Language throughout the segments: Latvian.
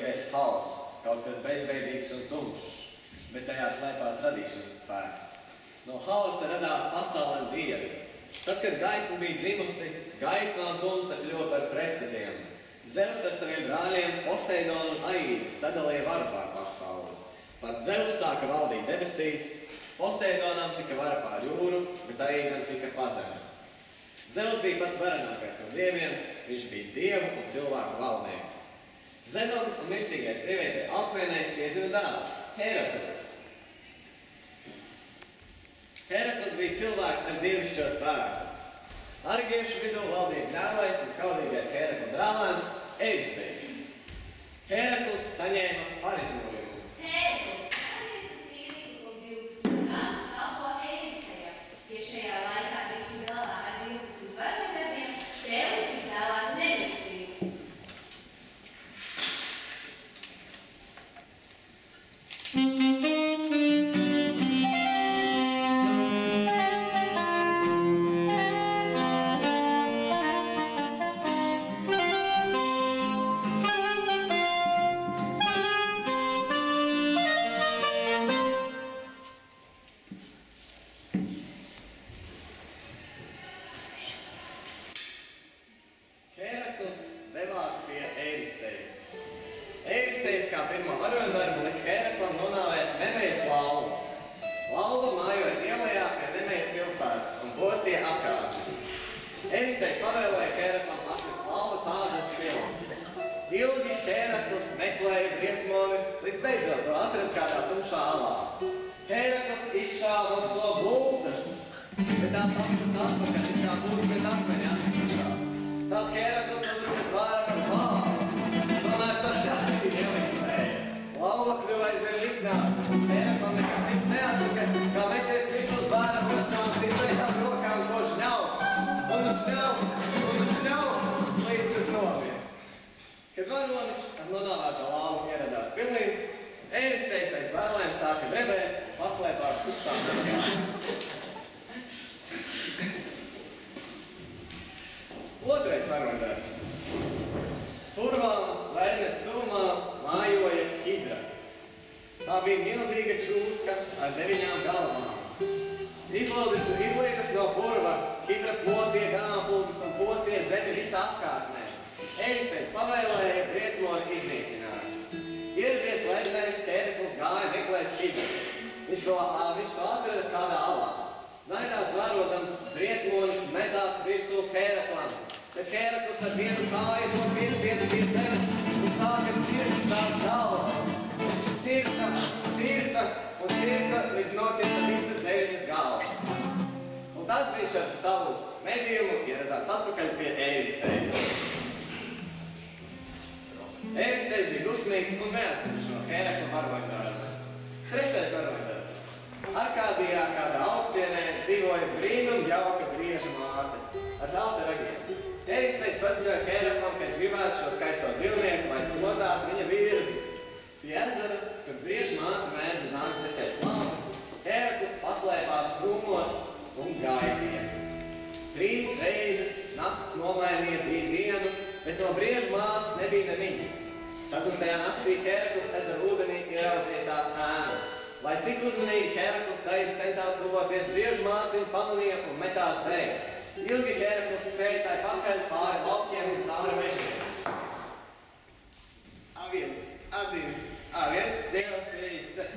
diaboliskais haoss, kaut kas bezveidīgs un tumšs, bet tajā slēpās radīšanas spēks. No hausa radās pasaule un dievi. Tad, kad gaisma bija dzimusi, gaisma un tumsa kļuva par pretstatiem. Zeus ar saviem brāļiem Poseidonu un Aīdu sadalīja varu pār pasauli. Pat Zeus sāka valdīt debesīs, Poseidonam tika vara pār jūru, bet Aīdam tika pazeme. Zeus bija pats varenākais no dieviem, viņš bija dievu un cilvēku valdnieks. Zemam un mirstīgai sievietei Alkmēnei piedzima dēls Heraklis. Heraklis bija cilvēks ar dievišķo spēku. Argiešu vidū valdīja grāvais un skaudīgais Herakla brālēns Eiristejs. Heraklis saņēma pareģojumu. Heraklis, Argiešu strīdību un 12 gadus kalpo Eiristejam. Ja šajā laikā tiksim galā ar 12 varonidarbiem, tev tiks dāvāta nemirstība. Heraklis devās pie Eiristeja. Eiristejs kā pirmo varoņdarbu lika Heraklam nonāvēt Nemejas lauvu. Lauva mājoja ielajā pie Nemejas pilsētas un postīja apkārtni. Eiristejs pavēlēja Heraklam atnest lauvas ādas šķilti. Ilgi Heraklis meklēja briesmoni, līdz beidzot to atrada kādā tumšā alā. Heraklis izšāva uz to gultas, bet tās atpats atpakaļ, it kā būtu pret akmeņa atspūšās. Tad Heraklis uzbruka zvāram ar vāru. Tomēr tas arī neliktēja. Lauva kļuva aizvien liknāks. Heraklam nekas cits neatluka, kā mesties visu zvāram uzdām stiprējām rokā un to šņau, līdz tas nomira. Kad varonis ar nonāvēto lauvu ieradās pilī, Eiristejs aiz bērlēm sāka drebēt un paslēpās kustām rokā. Otrais varoņdarbs. Purvām Lernes tuvumā mājoja Hidra. Tā bija milzīga čūska ar 9 galvām. Izlīdus no purva, Hidra plosīja ganāmpulkus un postīja zemi visā apkārtnē. Eiristejs pavēlēja briesmoni iznīcināt. Ieradies Lernē, Heraklis gāja meklēt Hidru. Viņš to atrada kādā alā. Naidās varodams briesmonis metās virsū Heraklam. Bet Heraklis ar vienu kāju to piespieda pie zemes un sāka cirkt tās galvas. Viņš cirta, līdz nocirta visas 9 galvas. Un tad viņš ar savu medījumu ieradās atpakaļ pie Eiristeja. Eiristejs bija dusmīgs un neatceras no Herakla varoņdarba. Trešais varoņdarbs. Arkādijā kādā augstienē dzīvoja brīnum jauka brieža māte ar zelta ragiem. Eiristejs paziņoja Heraklam, ka viņš gribētu šo skaisto dzīvnieku, lai smodātu viņa virzes. Pie ezera, kad brieža māte mēdza nākt dzesēt lapas, Heraklis paslēpās krūmos un gaidīja. 3 reizes nakts nomainīja bija dienu, bet no brieža mātes nebija nemiņas. 4. naktī Heraklis ezera ūdenī ieraudzīja tās ēnu. Lai cik uzmanīgi Heraklis centās tuvoties brieža māti, viņa pamanīja un metās bēgt. Ilgi Heraklis skrēja tai pakaļ pāri laupkiem un cauri mežiem. A1, A2, 2, 3, 4.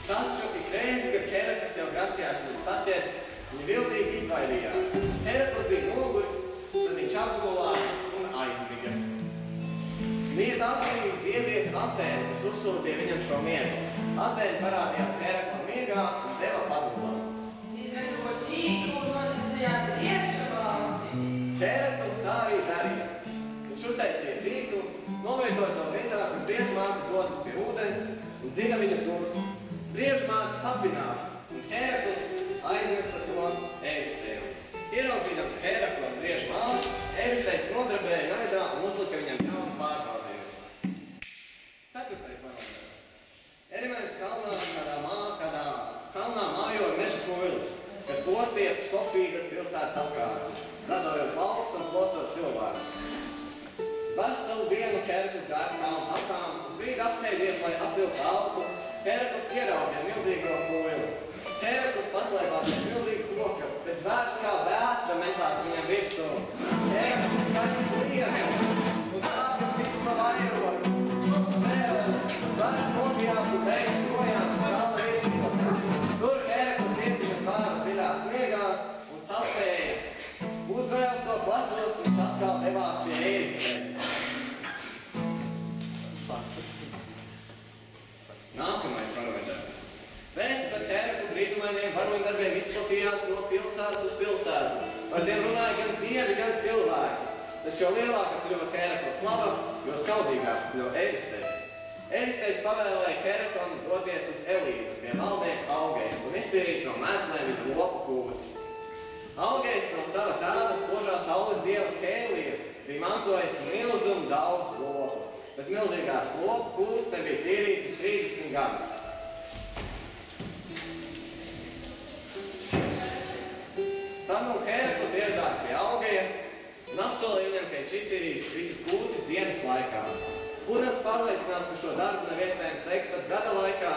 Taču ik reizi, kad Heraklis jau grasījās viņu saķert, viņa viltīgi izvairījās. Heraklis bija noguris, tad viņš apgulās un aizmiga. Niet apmīgi dievieti Atēna, kas uzsūtīja viņam šo miegu. Atēna parādījās Heraklam miegā un deva padomu. Izgatavo tīklu un nocitījāt brieža māti. Heraklis tā arī darīja. Viņš uztaisīja tīklu, novietoja to vietā, kad brieža māte dodas pie ūdens un dzina viņu tur. Brieža māte sapinās, un Heraklis aizvesta to Eiristejam. Ieraudzīdams Heraklu ar brieža māti, Eiristejs nodarbēja naidā un uzlika viņam jaunu pārbaudījumu. kalnu apām, uz brīdi apsēdies, lai atvilktu alpu, Herakls ieraudzīja milzīgo pūli. Herakls paslēpās ar milzīgu koku, pēc vērts kā vētra metās viņam virsū. Herakls skaņi kliedza un sāka sit pa vairogu. Zvērts nokījās un beigti projām uz kalna virsmu. Tur Herakls iedzina svāru dziļā sniegā un saspēja. Uzvēls to plecos, viņš atkal devās pie Ēristēja. Nākamais varoņdarbs. Vēsti par Heraklu brīnumainiem varoņdarbiem izplatījās no pilsētas uz pilsētu. Par tiem runāja gan dievi, gan cilvēki. Taču jo lielāka kļuva Herakla slava, jo skaudīgāks kļuva Ēristējs. Ēristējs pavēlēja Heraklam doties uz Elīdu pie valdnieku Augēju un iztīrīt no mēslēm viņa lopu kūtis. Augējs no sava tēva spožā saules dieva Hēlija bija mantojis milzumu daudz lopu, bet milzīgās lopu kūtis nebija tīrītas 30 gadus. Tad nu Herakls ieradās pie Augeja un apsolīja viņam, ka viņš iztīrīs visas kūtis dienas laikā. Būdams pārliecināts, ka šo darbu nav iespējams veikt pat gada laikā,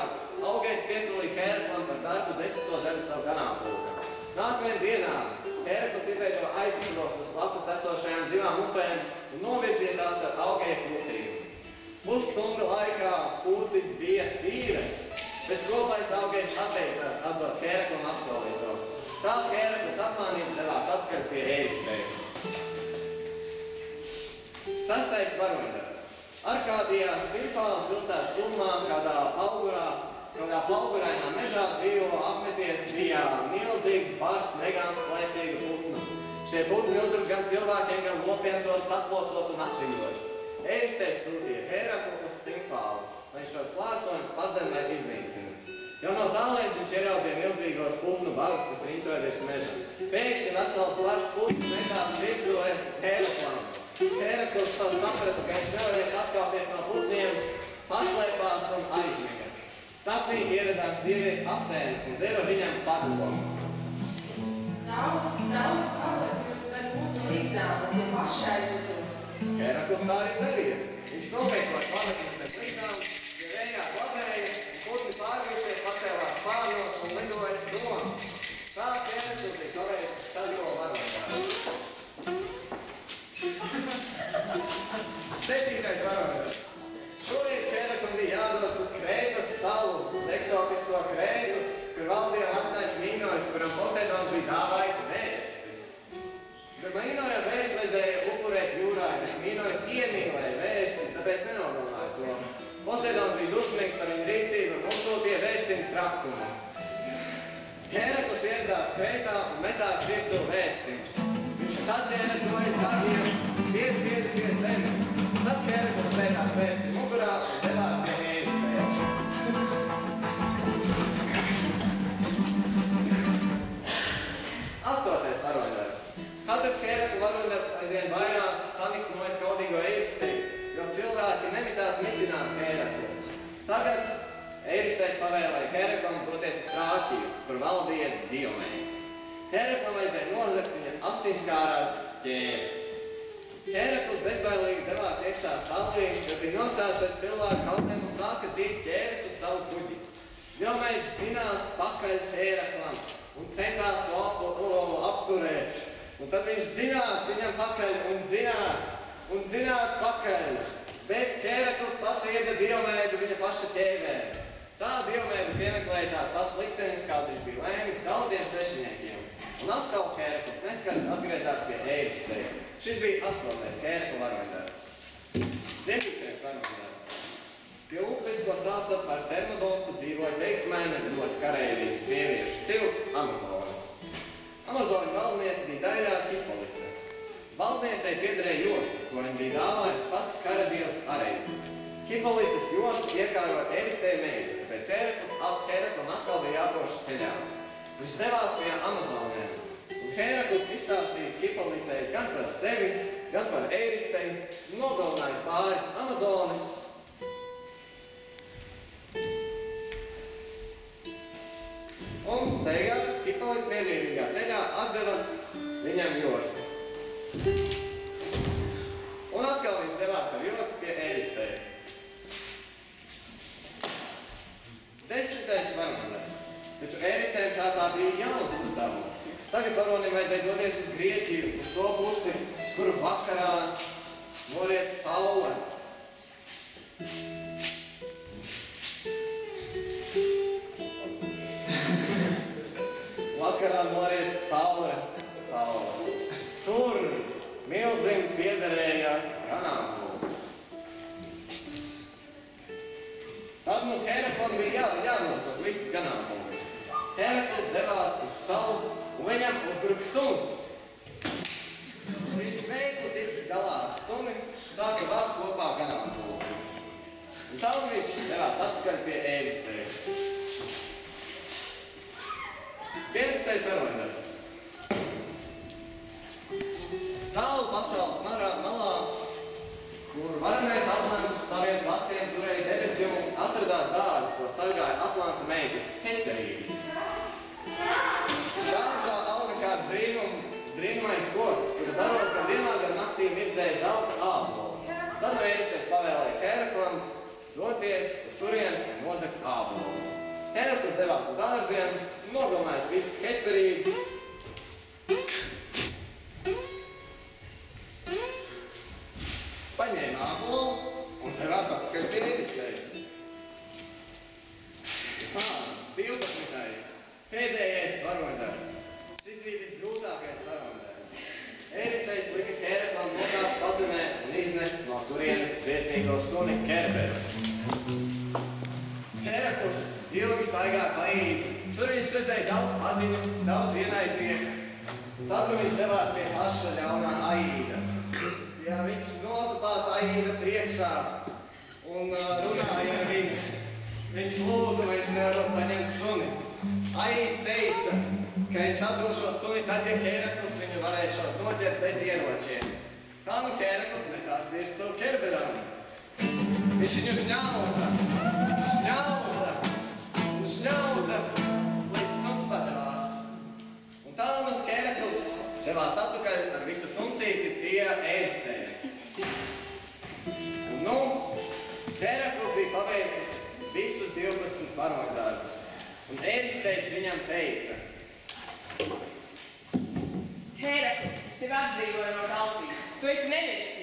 Augējs piesolīja Heraklam par darbu 10. daļu savu ganāmpulka. Nākamajām dienām Herakls izveido aizskrostus uz blakus esošajām divām upēm un novirzīja tās ar Augeja kūtīm. Pusstunda laikā kūtis bija tīras, pēc kopais Augejs atteicās atdot Heraklam apsolīto. Tā Herakls apmānības devās atskaļ pie Ēristēja. 6. varoņdarbs. Arkādijā Stimfālas pilsētas tuvumā kādā plaugurainā mežā dzīvo apmeties bija milzīgs bars negāns plaisīgu putnu. Šie putni uzruk gan cilvēkiem, gan lopiem tos saplosot un atriņot. Ēristējs sūtīja Heraklu uz Stimfālu, lai šos plārsojums padzemē iznīcina. Jau no tālēļ viņš ieraudzīja milzīgos putnu barus, kas riņķoja virs meža. Pēkšņi vesels bars putns metās virsū Heraklam. Herakls saprata, ka viņš nevarēs atkāpties no putniem, paslēpās un aizmiga. Sapnī ieradās dievi Atēna un deva viņam padomu. Daudz pavadījus ar putnu izdevumu, ja paši aizvedos. Herakls tā arī darīja. Viņš noveikoja pavadījus ar līdām, ja vējā klavēja, un putni pārvījušies pacēlās pārnos un lidoja prom. Tā Herakls bija kavējis saļo varoņdarbs. 7. varoņdarbs. Šoreiz Heraklam bija jādodas uz Krētas salu, uz eksotisko Krētu, kur valdīja latnais Mīnojs, kuram Poseidons bija dāvājis vērsi. Bet Mīnojam vērsi vajadzēja upurēt jūrā, bet Mīnojs iemīlēja vērsi, tāpēc nenogalināja to. Poseidons bija dusmīgs par viņu rīcību un uzsūtīja vērsim trakumu. Herakls ieradās Krētā un metās virsū vērsim. Viņš saķēra to aiz ragiem, spiedi pie zemes. Tad Herakls sēdās vērsim mugurā un devās pie Ēristēja. 8. varoņdarbs. Katrs Herakla varoņdarbs aizvien vairāk saniknojas kaudīgo Ēristēju, jo cilvēki nemitās mitināt Heraklu. Tagad Ēristējs pavēlēja Heraklam doties uz Trāķiju, kur valdīja Diomēds. Heraklam vajadzēja nozagt viņa asinskārās ķēves. Herakls bezbailīgi devās iekšā stāvlī, kas bija nosēts ar cilvēku kalniem un sāka dzīt ķēves uz savu kuģi. Diomēds dzinās pakaļ Heraklam un centās to apturēt. Un tad viņš dzinās viņam pakaļ un dzinās pakaļ. Bet Herakls pasieda Diomēdu viņa paša ķēvē. Tā Diomēdu piemeklēja tās pats liktenis, kā viņš bija lēmis daudziem svešiniekiem. Un atkal Herakls neskart atgriezās pie Ēristēja. Šis bija 8. Herakla varoņdarbs. 9. varoņdarbs. Pie upes, ko sauca par Termodontu, dzīvoja teiksmēne ļoti kareivīgas sieviešu cilts Amazonas. Amazoņu valdniece bija daļā Hipolite. Valdniecei piederēja josta, ko viņa bija dāvājis pats karadievs Areis. Hipolites jostu iekāroja Ēristēja meita, tāpēc Heraklam atkal bija jākošas ceļā. Viņš devās pie Amazonēm, un Herakls izstāstījis Hipolitei gan par sevi, gan par Ēristēju, un nogalinājis pāris Amazonas. Un beigās Hipolite mierīgā ceļā atdeva viņam jostu. Un atkal viņš devās ar jostu pie Ēristēja. tā bija jauns uzdevums. Tagad varonim vajadzēja doties uz Grieķiju, uz to pusi, kur vakarā noriet saule. Vakarā noriet saule. Tur milzim piederēja ganāmpulks. Tad nu Heraklam bija jānosūta viss ganāmpulks. Herakls devās uz salu un viņam uzbruka suns. Viņš veikli ticis galā ar suni, sāka vākt kopā ganāmpulku. Un tad viņš devās atpakaļ pie Ēristēja. 11. varoņdarbs. Tālu pasaules malā, kur varenais Atlantis uz saviem pleciem turēja debesjumu, atradās dārzi, ko sargāja Atlanta meitas Hesperīdes. Dārzā auga kāds brīnumais koks, kura zaros gan dienā, gan naktī mirdzēja zelta ābolu. Tad no Ēristēs pavēlēja Heraklam doties uz turieni un nozagt ābolu. Herakls devās uz dārziem, nogalnājis visas Hesperīdes. Paņēma ābolu un devās atpakaļ pie Ēristēja. 12. Pēdējais varoņdarbs. Šis bija visgrūtākais varoņdarbs. Ēristējs lika Heraklam nokāpt pazemē un iznest no turienes briesmīgo suni Kerberu. Herakls ilgi staigāja pa īdu. Tur viņš redzēja daudz paziņu, daudz ienaidnieku. Tad viņš devās pie paša ļaunā Aīda. Ja viņš notupās Aīda priekšā un runāja ar viņu. Viņš lūza, vai viņš nevarot paņemt suni. Aīds teica, ka viņš atdošot suni tad, ja Herakls viņu varēšot noķert bez ieročiem. Tā nu Herakls metās virsū Kerberam. Viņš viņu šņaudza, līdz suns padevās. Un tā nu Herakls devās atpakaļ ar visu suncīti pie Ēristēja. Un nu, Herakls bija paveicis visus 12 varoņdarbus. Un Ēristējs viņam teica: Herakl, es tevi atbrīvoju no tautības. Tu esi nevirs